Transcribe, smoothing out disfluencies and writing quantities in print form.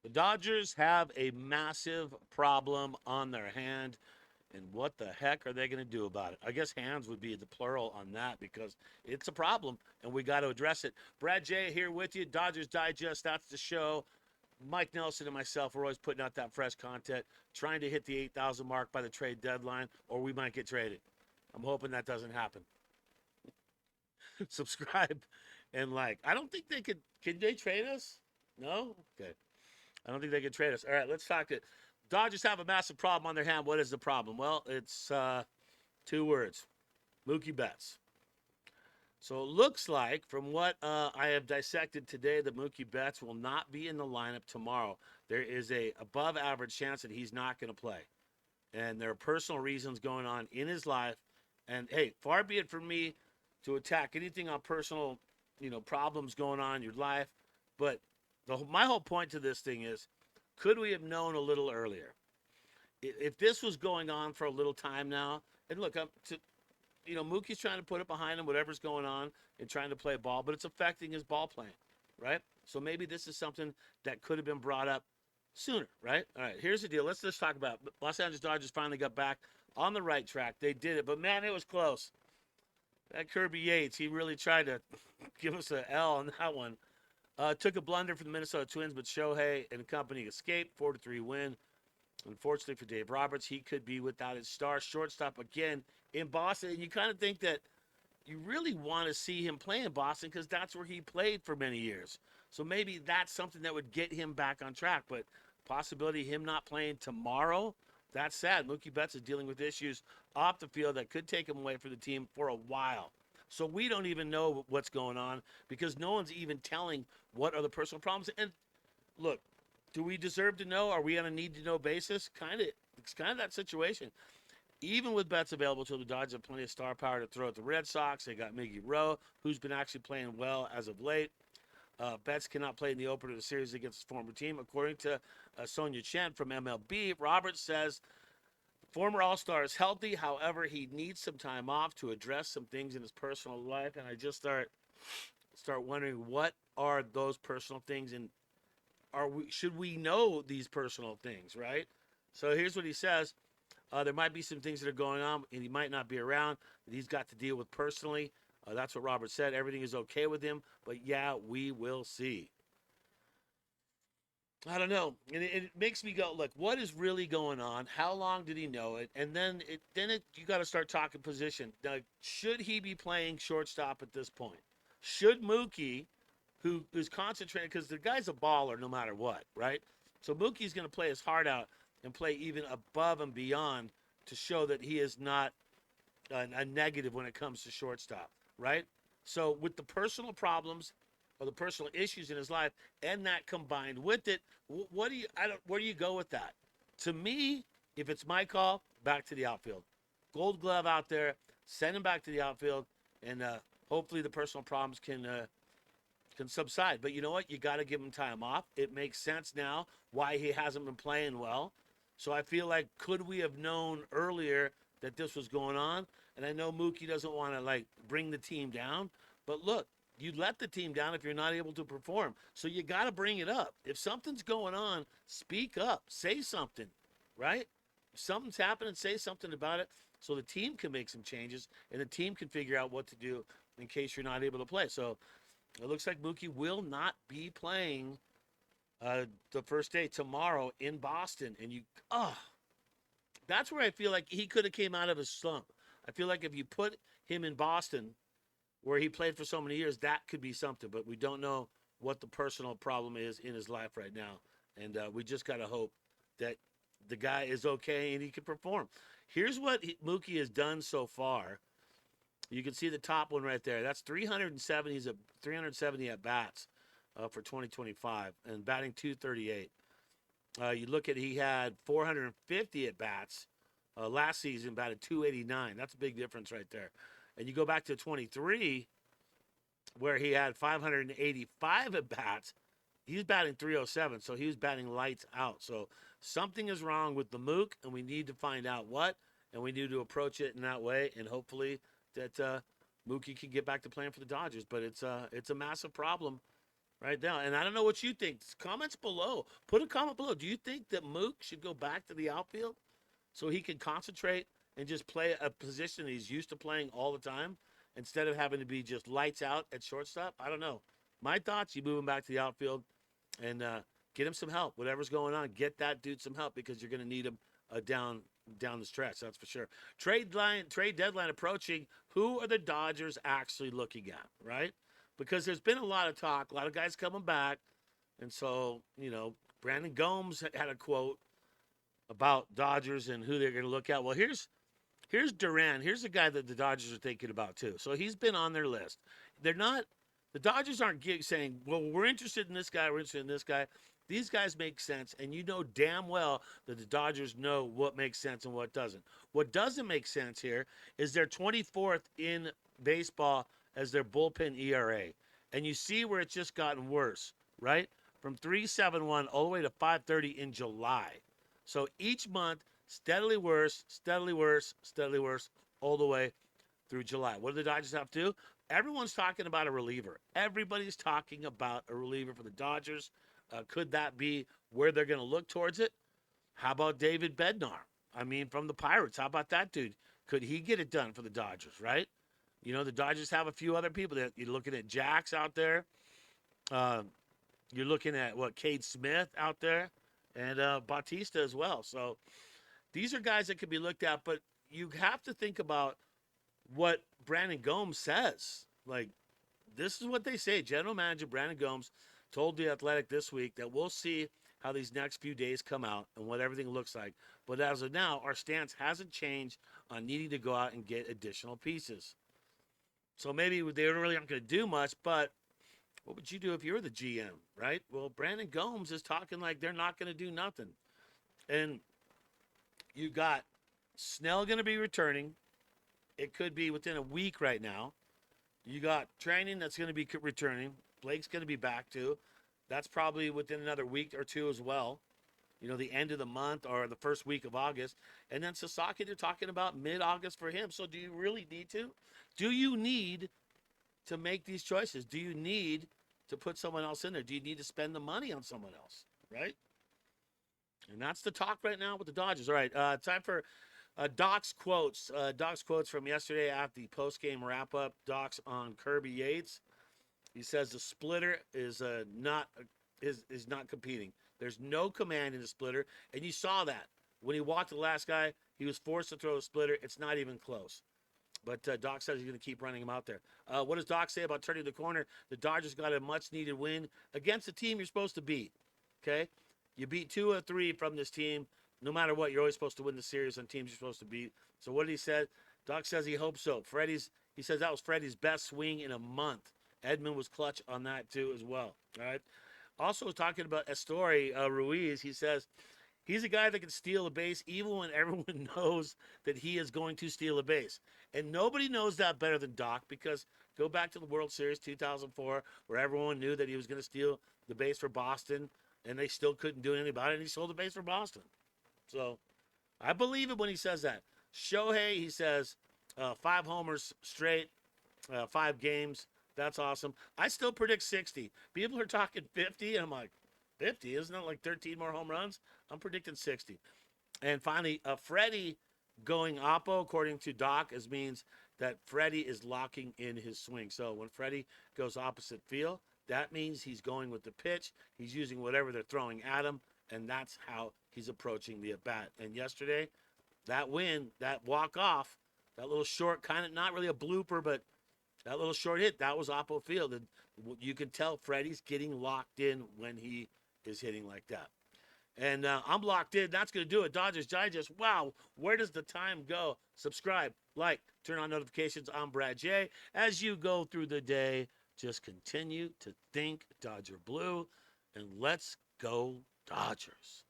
The Dodgers have a massive problem on their hand, and what the heck are they going to do about it? I guess hands would be the plural on that because it's a problem, and we got to address it. Brad J here with you, Dodgers Digest. That's the show. Mike Nelson and myself are always putting out that fresh content, trying to hit the 8,000 mark by the trade deadline, or we might get traded. I'm hoping that doesn't happen. Subscribe and like. I don't think they could. Can they trade us? No? Okay. I don't think they can trade us. All right, let's talk it. Dodgers have a massive problem on their hand. What is the problem? Well, it's two words: Mookie Betts. So it looks like, from what I have dissected today, that Mookie Betts will not be in the lineup tomorrow. There is a above average chance that he's not going to play, and there are personal reasons going on in his life. And hey, far be it from me to attack anything on personal, problems going on in your life. But my whole point to this thing is, could we have known a little earlier? If this was going on for a little time now, and look, Mookie's trying to put it behind him, whatever's going on, and trying to play ball, but it's affecting his ball playing, right? So maybe this is something that could have been brought up sooner, right? All right, here's the deal. Let's just talk about it. Los Angeles Dodgers finally got back on the right track. They did it, but man, it was close. That Kirby Yates, he really tried to give us an L on that one. Took a blunder for the Minnesota Twins, but Shohei and company escaped. 4-3 win. Unfortunately for Dave Roberts, he could be without his star shortstop again in Boston. And you kind of think that you really want to see him play in Boston because that's where he played for many years. So maybe that's something that would get him back on track. But possibility of him not playing tomorrow, that's sad. Mookie Betts is dealing with issues off the field that could take him away from the team for a while. So we don't even know what's going on because no one's even telling what are the personal problems. And look, do we deserve to know? Are we on a need-to-know basis? It's kind of that situation. Even with Betts available to the Dodgers, have plenty of star power to throw at the Red Sox. They got Miggy Rowe, who's been actually playing well as of late. Betts cannot play in the opener of the series against his former team. According to Sonia Chen from MLB, Roberts says the former All-Star is healthy. However, he needs some time off to address some things in his personal life. And I just start wondering, what are those personal things, and should we know these personal things, right? So here's what he says. There might be some things that are going on, and he might not be around that he's got to deal with personally. That's what Robert said. Everything is okay with him, but yeah, we will see. I don't know. And it makes me go, look, what is really going on? How long did he know it? And then you got to start talking position. Now, should he be playing shortstop at this point? Should Mookie, who is concentrated, because the guy's a baller no matter what, right? So Mookie's going to play his heart out and play even above and beyond to show that he is not a negative when it comes to shortstop, right? So with the personal problems or the personal issues in his life, and that combined with it, where do you go with that? To me, if it's my call, back to the outfield. Gold glove out there, send him back to the outfield, and hopefully the personal problems can subside. But you know what? You got to give him time off. It makes sense now why he hasn't been playing well. So I feel like, could we have known earlier that this was going on? And I know Mookie doesn't want to bring the team down, but look, you let the team down if you're not able to perform. So you got to bring it up. If something's going on, speak up, say something, right? If something's happening, say something about it so the team can make some changes and the team can figure out what to do in case you're not able to play. So it looks like Mookie will not be playing the first day tomorrow in Boston. And that's where I feel like he could have came out of his slump. I feel like if you put him in Boston, where he played for so many years, that could be something. But we don't know what the personal problem is in his life right now. And we just got to hope that the guy is okay and he can perform. Here's what Mookie has done so far. You can see the top one right there. That's 370. He's at 370 at bats for 2025 and batting 238. You look at, he had 450 at bats last season, batted 289. That's a big difference right there. And you go back to 23, where he had 585 at bats. He's batting 307, so he was batting lights out. So something is wrong with the Mook, and we need to find out what, and we need to approach it in that way, and hopefully that Mookie can get back to playing for the Dodgers. But it's a massive problem right now. And I don't know what you think. Comments below. Put a comment below. Do you think that Mook should go back to the outfield so he can concentrate and just play a position he's used to playing all the time instead of having to be just lights out at shortstop? I don't know. My thoughts, you move him back to the outfield and get him some help. Whatever's going on, get that dude some help because you're going to need him down the stretch. That's for sure. Trade deadline approaching. Who are the Dodgers actually looking at, right? Because there's been a lot of talk, a lot of guys coming back. And so, Brandon Gomes had a quote about Dodgers and who they're going to look at. Well, here's Duran. Here's the guy that the Dodgers are thinking about too. So he's been on their list. The Dodgers aren't saying, well, we're interested in this guy, we're interested in this guy. These guys make sense, and you know damn well that the Dodgers know what makes sense and what doesn't. What doesn't make sense here is they're 24th in baseball as their bullpen ERA. And you see where it's just gotten worse, right? From 3.71 all the way to 5.30 in July. So each month, steadily worse, steadily worse, steadily worse, all the way through July. What do the Dodgers have to do? Everyone's talking about a reliever. Everybody's talking about a reliever for the Dodgers. Could that be where they're going to look towards it? How about David Bednar? I mean, from the Pirates. How about that dude? Could he get it done for the Dodgers, right? The Dodgers have a few other people. You're looking at Jax out there. You're looking at, Cade Smith out there. And Bautista as well. So these are guys that could be looked at. But you have to think about what Brandon Gomes says. Like, this is what they say. General Manager Brandon Gomes told The Athletic this week that we'll see how these next few days come out and what everything looks like. But as of now, our stance hasn't changed on needing to go out and get additional pieces. So maybe they really aren't going to do much, but what would you do if you were the GM, right? Well, Brandon Gomes is talking like they're not going to do nothing. And you got Snell going to be returning. It could be within a week right now. You got training that's going to be returning. Blake's going to be back too. That's probably within another week or two as well. The end of the month or the first week of August. And then Sasaki, they're talking about mid-August for him. So do you really need to? Do you need to make these choices? Do you need to put someone else in there? Do you need to spend the money on someone else, right? And that's the talk right now with the Dodgers. All right, time for Doc's quotes. Doc's quotes from yesterday at the post-game wrap-up. Doc's on Kirby Yates. He says the splitter is not competing. There's no command in the splitter, and you saw that. When he walked the last guy, he was forced to throw a splitter. It's not even close. But Doc says he's going to keep running him out there. What does Doc say about turning the corner? The Dodgers got a much-needed win against the team you're supposed to beat, okay? You beat 2 or 3 from this team. No matter what, you're always supposed to win the series on teams you're supposed to beat. So what did he say? Doc says he hopes so. He says that was Freddie's best swing in a month. Edman was clutch on that too as well, all right? Also talking about Astori Ruiz, he says he's a guy that can steal a base even when everyone knows that he is going to steal a base. And nobody knows that better than Doc because go back to the World Series 2004 where everyone knew that he was going to steal the base for Boston and they still couldn't do anything about it and he stole the base for Boston. So I believe it when he says that. Shohei, he says 5 homers straight, 5 games. That's awesome. I still predict 60. People are talking 50, and I'm like, 50? Isn't that like 13 more home runs? I'm predicting 60. And finally, Freddie going oppo, according to Doc, means that Freddie is locking in his swing. So when Freddie goes opposite field, that means he's going with the pitch. He's using whatever they're throwing at him, and that's how he's approaching the at-bat. And yesterday, that win, that walk-off, that little short, kind of not really a blooper, but that little short hit, that was oppo field. And you can tell Freddie's getting locked in when he is hitting like that. And I'm locked in. That's going to do it. Dodgers Digest. Wow, where does the time go? Subscribe, like, turn on notifications. I'm Brad J. As you go through the day, just continue to think Dodger Blue, and let's go Dodgers.